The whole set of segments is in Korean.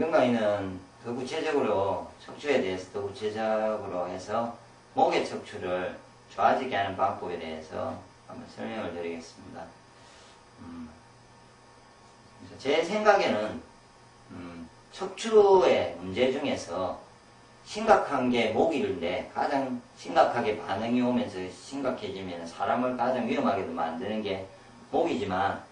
이번 강의는 더 구체적으로 척추에 대해서 더 구체적으로 해서 목의 척추를 좋아지게 하는 방법에 대해서 한번 설명을 드리겠습니다. 제 생각에는 척추의 문제 중에서 심각한 게 목인데 가장 심각하게 반응이 오면서 심각해지면 사람을 가장 위험하게도 만드는 게 목이지만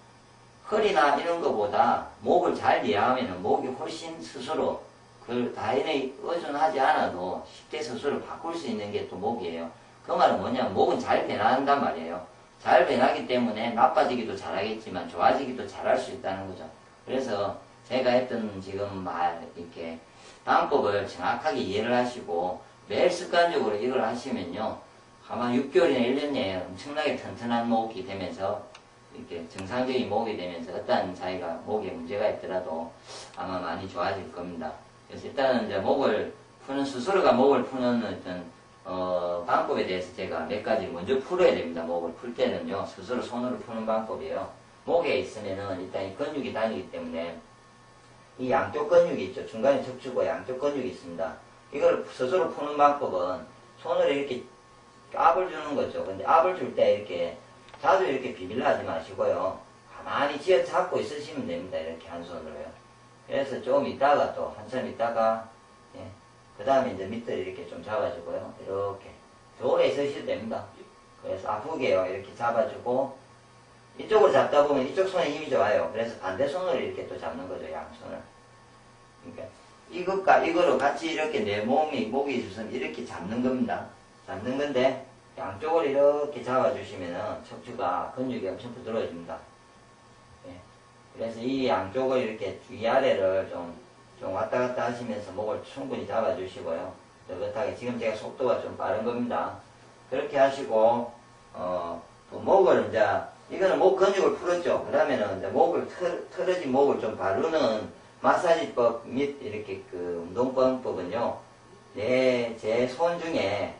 허리나 이런 것보다 목을 잘 이해하면 목이 훨씬 스스로 그 다인에 의존하지 않아도 쉽게 스스로 바꿀 수 있는 게 또 목이에요. 그 말은 뭐냐면 목은 잘 변한단 말이에요. 잘 변하기 때문에 나빠지기도 잘하겠지만 좋아지기도 잘할 수 있다는 거죠. 그래서 제가 했던 지금 이렇게 방법을 정확하게 이해를 하시고 매일 습관적으로 이걸 하시면요. 아마 6개월이나 1년 내에 엄청나게 튼튼한 목이 되면서 이렇게 정상적인 목이 되면서 어떤 자기가 목에 문제가 있더라도 아마 많이 좋아질 겁니다. 그래서 일단은 이제 목을 푸는, 스스로가 목을 푸는 어떤 방법에 대해서 제가 몇 가지 먼저 풀어야 됩니다. 목을 풀 때는요. 스스로 손으로 푸는 방법이에요. 목에 있으면은 일단 이 근육이 다니기 때문에 이 양쪽 근육이 있죠. 중간에 척추고 양쪽 근육이 있습니다. 이걸 스스로 푸는 방법은 손으로 이렇게 압을 주는 거죠. 근데 압을 줄 때 이렇게 자주 이렇게 비빌려 하지 마시고요. 가만히 쥐어 잡고 있으시면 됩니다. 이렇게 한 손으로요. 그래서 좀 있다가 또 한참 있다가 그 다음에 이제 밑을 이렇게 좀 잡아주고요. 이렇게 오래 있으셔도 됩니다. 그래서 아프게요. 이렇게 잡아주고 이쪽으로 잡다 보면 이쪽 손에 힘이 좋아요. 그래서 반대 손으로 이렇게 또 잡는 거죠. 양손을. 그러니까 이것과 이거로 같이 이렇게 내 목이 있으면 이렇게 잡는 겁니다. 잡는 건데 양쪽을 이렇게 잡아주시면은 척추가 근육이 엄청 부드러워집니다. 그래서 이 양쪽을 이렇게 위아래를 좀 왔다 갔다 하시면서 목을 충분히 잡아주시고요. 느긋하게. 지금 제가 속도가 좀 빠른 겁니다. 그렇게 하시고, 또 목을 이제, 이거는 목 근육을 풀었죠. 그 다음에는 이제 목을, 틀어진 목을 좀 바르는 마사지법 및 이렇게 그 운동법은요, 제 손 중에,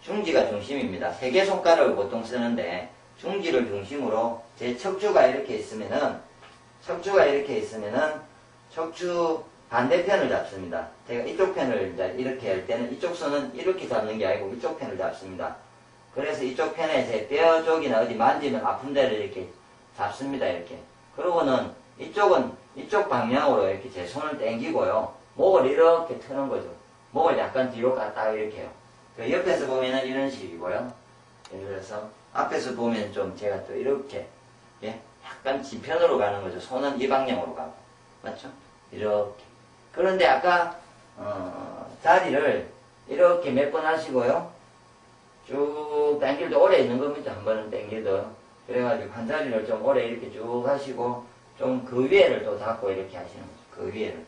중지가 중심입니다. 세 개 손가락을 보통 쓰는데, 중지를 중심으로 제 척추가 이렇게 있으면은, 척추 반대편을 잡습니다. 제가 이쪽 편을 이제 이렇게 할 때는 이쪽 손은 이렇게 잡는 게 아니고 이쪽 편을 잡습니다. 그래서 이쪽 편에 제 뼈 쪽이나 어디 만지면 아픈 데를 이렇게 잡습니다. 이렇게. 그러고는 이쪽은 이쪽 방향으로 이렇게 제 손을 당기고요. 목을 이렇게 트는 거죠. 목을 약간 뒤로 갔다 이렇게 해요. 그 옆에서 보면은 이런 식이고요. 예를 들어서 앞에서 보면 좀 제가 또 이렇게 약간 뒤편으로 가는 거죠. 손은 이 방향으로 가고. 맞죠? 이렇게. 그런데 아까 자리를 이렇게 몇 번 하시고요. 쭉 당길도 오래 있는 겁니다. 한 번은 당길도. 그래가지고 한 자리를 좀 오래 이렇게 쭉 하시고 좀 그 위에를 또 잡고 이렇게 하시는 거죠. 그 위에를.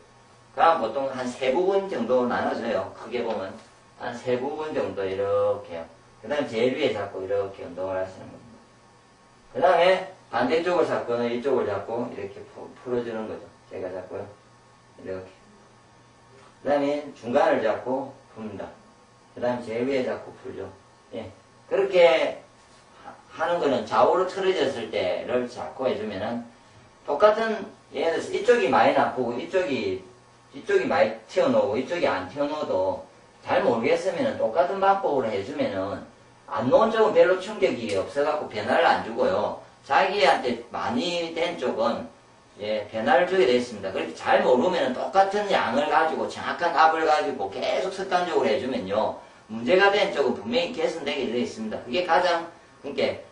그럼 보통 한 세 부분 정도 나눠져요. 크게 보면. 한 세 부분 정도 이렇게요. 그 다음에 제일 위에 잡고 이렇게 운동을 하시는 겁니다. 그 다음에 반대쪽을 잡고는 이쪽을 잡고 이렇게 풀어주는 거죠. 제가 잡고요. 이렇게. 그 다음에 중간을 잡고 풉니다. 그 다음에 제일 위에 잡고 풀죠. 그렇게 하는 거는 좌우로 틀어졌을 때를 잡고 해주면은 똑같은, 예를 들어서 이쪽이 많이 나쁘고 이쪽이 많이 튀어나오고 이쪽이 안 튀어나오도 잘 모르겠으면은 똑같은 방법으로 해주면은 안 놓은 쪽은 별로 충격이 없어갖고 변화를 안 주고요. 자기한테 많이 된 쪽은 변화를 주게 되어 있습니다. 그렇게 잘 모르면 똑같은 양을 가지고 정확한 압을 가지고 계속 습관적으로 해주면요. 문제가 된 쪽은 분명히 개선되게 되어 있습니다. 그게 가장 이렇게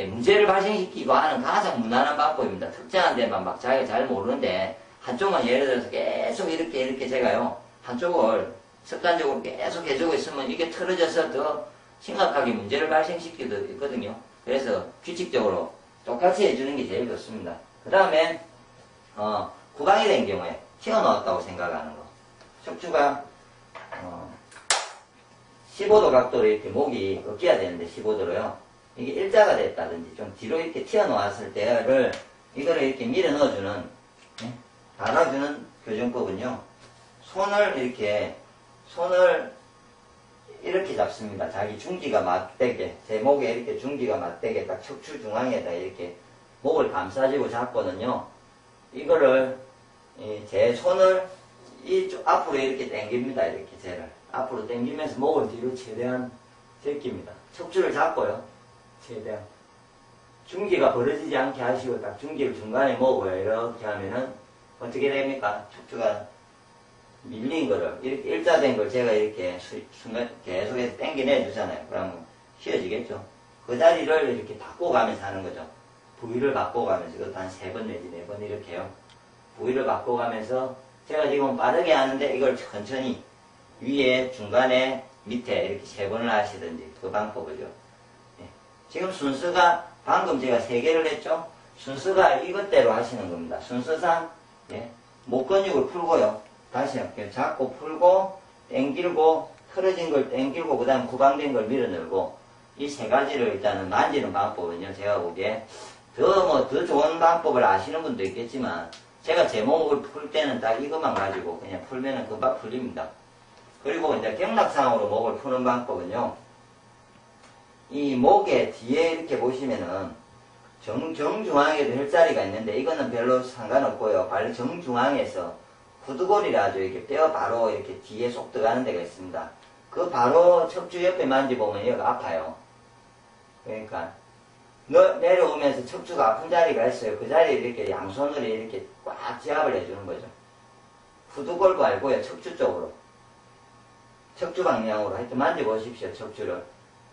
문제를 발생시키고 하는 가장 무난한 방법입니다. 특정한 데만 막 자기가 잘 모르는데 한쪽만 예를 들어서 계속 이렇게 제가요. 한쪽을 습관적으로 계속 해주고 있으면 이게 틀어져서 더 심각하게 문제를 발생시키기도 있거든요. 그래서 규칙적으로 똑같이 해주는 게 제일 좋습니다. 그 다음에 구강이 된 경우에 튀어나왔다고 생각하는 거. 척추가 15도 각도로 이렇게 목이 꺾여야 되는데 15도로요. 이게 일자가 됐다든지 좀 뒤로 이렇게 튀어나왔을 때를 이거를 이렇게 밀어 넣어주는 달아주는 교정법은요. 손을 이렇게 잡습니다. 자기 중지가 맞대게, 제 목에 이렇게 중지가 맞대게 딱 척추 중앙에다 이렇게 목을 감싸주고 잡거든요. 이거를 제 손을 이쪽 앞으로 이렇게 당깁니다. 이렇게 쟤를 앞으로 당기면서 목을 뒤로 최대한 제낍니다. 척추를 잡고요. 최대한 중기가 벌어지지 않게 하시고 딱 중기를 중간에 모으고요. 이렇게 하면은 어떻게 됩니까? 척추가 밀린 거를 이렇게 일자된 걸 제가 이렇게 순간 계속해서 당겨내 주잖아요. 그러면 휘어지겠죠. 그 자리를 이렇게 바꿔가면서 하는 거죠. 부위를 바꿔가면서 이것도 한 3번 내지 4번 이렇게요. 부위를 바꿔가면서 제가 지금 빠르게 하는데 이걸 천천히 위에 중간에 밑에 이렇게 3번을 하시든지 그 방법을요. 예. 지금 순서가 방금 제가 3개를 했죠. 순서가 이것대로 하시는 겁니다. 순서상 예. 목 근육을 풀고요. 다시 할게요. 잡고 풀고 당길고 틀어진 걸 당길고 그 다음 구강된 걸 밀어넣고 이 3가지를 일단은 만지는 방법은요. 제가 보기에 더 좋은 방법을 아시는 분도 있겠지만 제가 제 목을 풀 때는 딱 이것만 가지고 그냥 풀면은 금방 풀립니다. 그리고 이제 경락상으로 목을 푸는 방법은요. 이 목에 뒤에 이렇게 보시면은 정중앙에도 혈자리가 있는데 이거는 별로 상관없고요. 바로 정중앙에서 후두골이라죠. 이렇게 뼈 바로 이렇게 뒤에 쏙 들어가는 데가 있습니다. 그 바로 척추 옆에 만져보면 여기가 아파요. 그러니까 내려오면서 척추가 아픈 자리가 있어요. 그 자리에 이렇게 양손으로 이렇게 꽉 지압을 해주는 거죠. 후두골 말고요. 척추 쪽으로. 척추 방향으로 하여튼 만져보십시오. 척추를.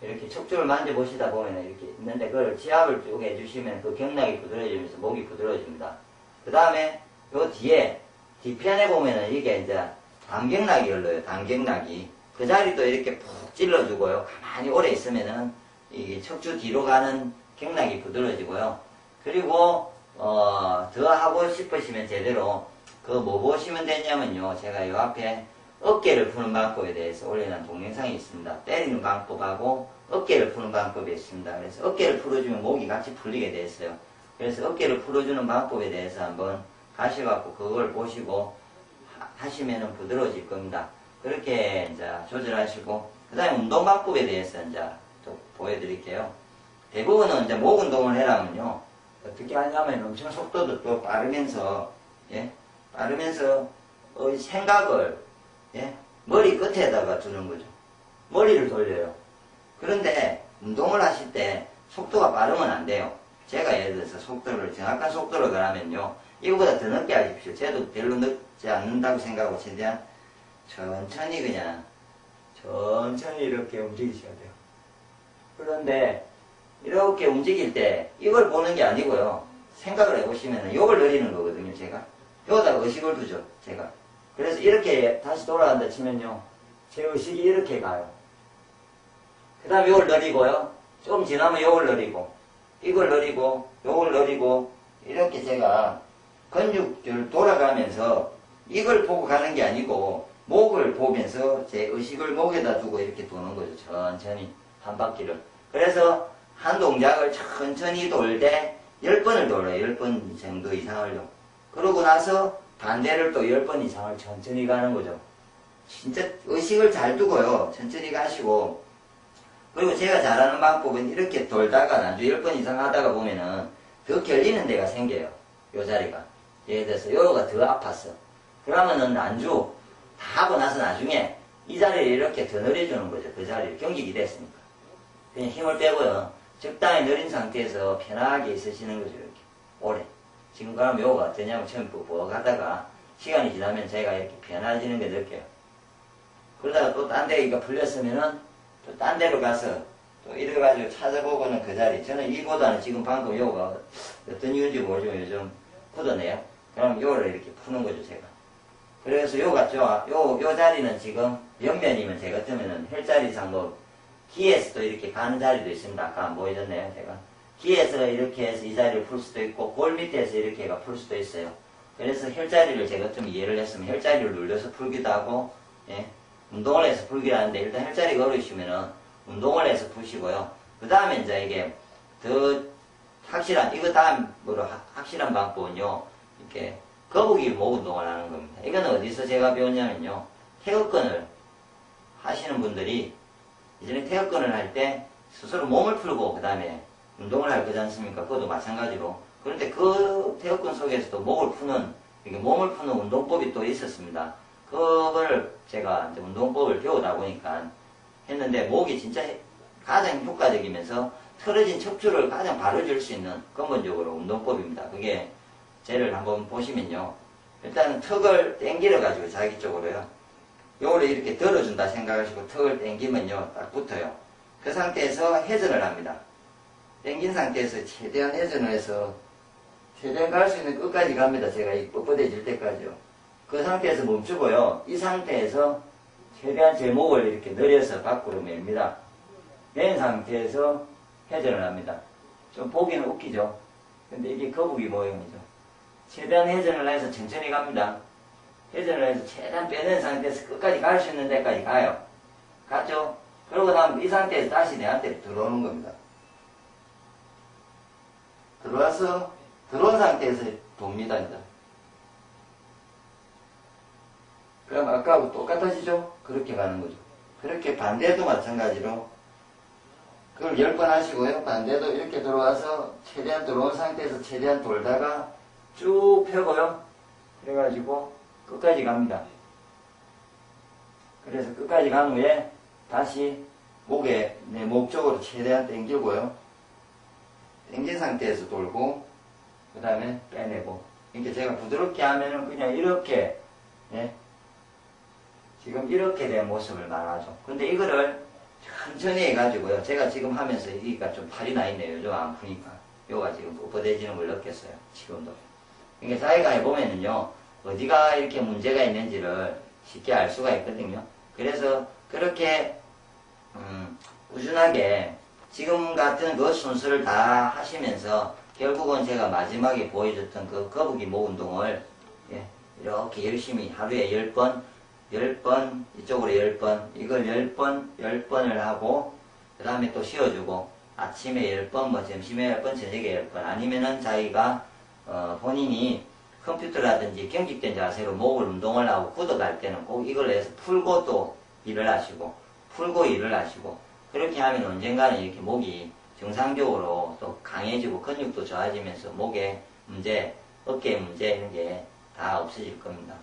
이렇게 척추를 만져보시다 보면 이렇게 있는데 그걸 지압을 쭉 해주시면 그 경락이 부드러워지면서 목이 부드러워집니다. 그 다음에 요 뒤에 뒤편에 보면은 이게 이제 단경락이 흘러요. 단경락이. 그 자리도 이렇게 푹 찔러주고요. 가만히 오래 있으면은 이 척추 뒤로 가는 경락이 부드러워지고요. 그리고 더 하고 싶으시면 제대로 그 뭐 보시면 되냐면요. 제가 요 앞에 어깨를 푸는 방법에 대해서 올려놓은 동영상이 있습니다. 때리는 방법하고 어깨를 푸는 방법이 있습니다. 그래서 어깨를 풀어주면 목이 같이 풀리게 돼 있어요. 그래서 어깨를 풀어주는 방법에 대해서 한번 가셔갖고 그걸 보시고 하시면은 부드러워질 겁니다. 그렇게 이제 조절하시고 그 다음에 운동 방법에 대해서 이제 또 보여드릴게요. 대부분은 이제 목 운동을 해라면요. 어떻게 하냐면 엄청 속도도 또 빠르면서, 예? 빠르면서, 생각을, 예? 머리 끝에다가 두는 거죠. 머리를 돌려요. 그런데 운동을 하실 때 속도가 빠르면 안 돼요. 제가 예를 들어서 정확한 속도를 가라면요. 이거보다 더 늦게 하십시오. 쟤도 별로 늦지 않는다고 생각하고 최대한 천천히 그냥, 천천히 이렇게 움직이셔야 돼요. 그런데, 이렇게 움직일 때 이걸 보는 게 아니고요. 생각을 해보시면 요걸 늘리는 거거든요. 제가 여기다가 의식을 두죠. 제가 그래서 이렇게 다시 돌아간다 치면요. 제 의식이 이렇게 가요. 그 다음에 요걸 늘리고요. 좀 지나면 요걸 늘리고 이걸 늘리고 요걸 늘리고 이렇게 제가 근육들 돌아가면서 이걸 보고 가는 게 아니고 목을 보면서 제 의식을 목에다 두고 이렇게 도는 거죠. 천천히 한 바퀴를. 그래서 한 동작을 천천히 돌 때 10번을 돌아요. 10번 정도 이상을요. 그러고 나서 반대를 또 10번 이상을 천천히 가는 거죠. 진짜 의식을 잘 두고요. 천천히 가시고. 그리고 제가 잘하는 방법은 이렇게 돌다가 나중에 10번 이상 하다가 보면은 더 결리는 데가 생겨요. 요 자리가. 예를 들어서 요가 더 아팠어. 그러면은 안주 다 하고 나서 나중에 이 자리를 이렇게 더 늘려주는 거죠. 그 자리를 경직이 됐으니까. 그냥 힘을 빼고요. 적당히 느린 상태에서 편하게 있으시는 거죠. 이렇게 오래. 지금 그러면 요가 어떠냐면 처음 뻑뻑 하다가 시간이 지나면 제가 이렇게 편해지는 게 느껴요. 그러다가 또 딴 데가 풀렸으면은 또 딴 데로 가서 또 이래가지고 찾아보고는 그 자리. 저는 이보다는 지금 방금 요가 어떤 이유인지 모르지만 요즘 굳어내요. 그럼 요를 이렇게 푸는 거죠, 제가. 그래서 요가 좋아. 요 자리는 지금 옆면이면 제 같으면은 혈자리상 뭐 기에서도 이렇게 가는 자리도 있습니다. 아까 안 보여줬네요, 제가. 기에서 이렇게 해서 이 자리를 풀 수도 있고, 골 밑에서 이렇게 풀 수도 있어요. 그래서 혈자리를 제가 좀 이해를 했으면 혈자리를 눌려서 풀기도 하고, 예, 운동을 해서 풀기도 하는데, 일단 혈자리가 어려우시면은 운동을 해서 푸시고요. 그 다음에 이제 이게 더 확실한, 이거 다음으로 확실한 방법은요, 이렇게 거북이 목 운동을 하는 겁니다. 이거는 어디서 제가 배웠냐면요, 태극근을 하시는 분들이 이전에 태극근을 할 때 스스로 몸을 풀고 그 다음에 운동을 할 거지 않습니까? 그것도 마찬가지로 그런데 그 태극권 속에서도 목을 푸는, 이게 몸을 푸는 운동법이 또 있었습니다. 그걸 제가 이제 운동법을 배우다 보니까 했는데, 목이 진짜 가장 효과적이면서 틀어진 척추를 가장 바로 줄 수 있는 근본적으로 운동법입니다. 그게 쟤를 한번 보시면요. 일단 턱을 당기려 가지고 자기 쪽으로요. 요거를 이렇게 들어준다 생각하시고 턱을 당기면요. 딱 붙어요. 그 상태에서 회전을 합니다. 당긴 상태에서 최대한 회전을 해서 최대한 갈 수 있는 끝까지 갑니다. 제가 이 뻣뻣해질 때까지요. 그 상태에서 멈추고요. 이 상태에서 최대한 제 목을 이렇게 늘려서 밖으로 맵니다. 낸 상태에서 회전을 합니다. 좀 보기는 웃기죠? 근데 이게 거북이 모형이죠. 최대한 회전을 해서 천천히 갑니다. 회전을 해서 최대한 빼낸 상태에서 끝까지 갈 수 있는 데까지 가요. 갔죠? 그러고 나면 이 상태에서 다시 내한테 들어오는 겁니다. 들어와서 들어온 상태에서 돕니다. 이제. 그럼 아까하고 똑같아지죠? 그렇게 가는 거죠. 그렇게 반대도 마찬가지로 그걸 10번 하시고요. 반대도 이렇게 들어와서 최대한 들어온 상태에서 최대한 돌다가 쭉 펴고요. 그래가지고 끝까지 갑니다. 그래서 끝까지 간 후에 다시 목에 내 목 쪽으로 최대한 당기고요. 당긴 상태에서 돌고 그 다음에 빼내고. 그러니까 제가 부드럽게 하면은 그냥 이렇게, 예? 지금 이렇게 된 모습을 말하죠. 근데 이거를 천천히 해가지고요. 제가 지금 하면서 여기가 좀 팔이 나 있네요. 요즘 안 푸니까. 요가 지금 뻣뻣해지는 걸 느꼈어요. 지금도. 그러니까 자기가 해보면은요. 어디가 이렇게 문제가 있는지를 쉽게 알 수가 있거든요. 그래서 그렇게 꾸준하게 지금 같은 그 순서를 다 하시면서 결국은 제가 마지막에 보여줬던 그 거북이 목 운동을, 예, 이렇게 열심히 하루에 10번, 이쪽으로 10번, 이걸 10번을 하고, 그 다음에 또 쉬어주고, 아침에 10번, 뭐 점심에 10번, 저녁에 10번, 아니면은 자기가, 본인이 컴퓨터라든지 경직된 자세로 목을 운동을 하고 굳어갈 때는 꼭 이걸 해서 풀고 또 일을 하시고, 풀고 일을 하시고, 그렇게 하면 언젠가는 이렇게 목이 정상적으로 또 강해지고 근육도 좋아지면서 목에 문제, 어깨에 문제 이런 게 다 없어질 겁니다.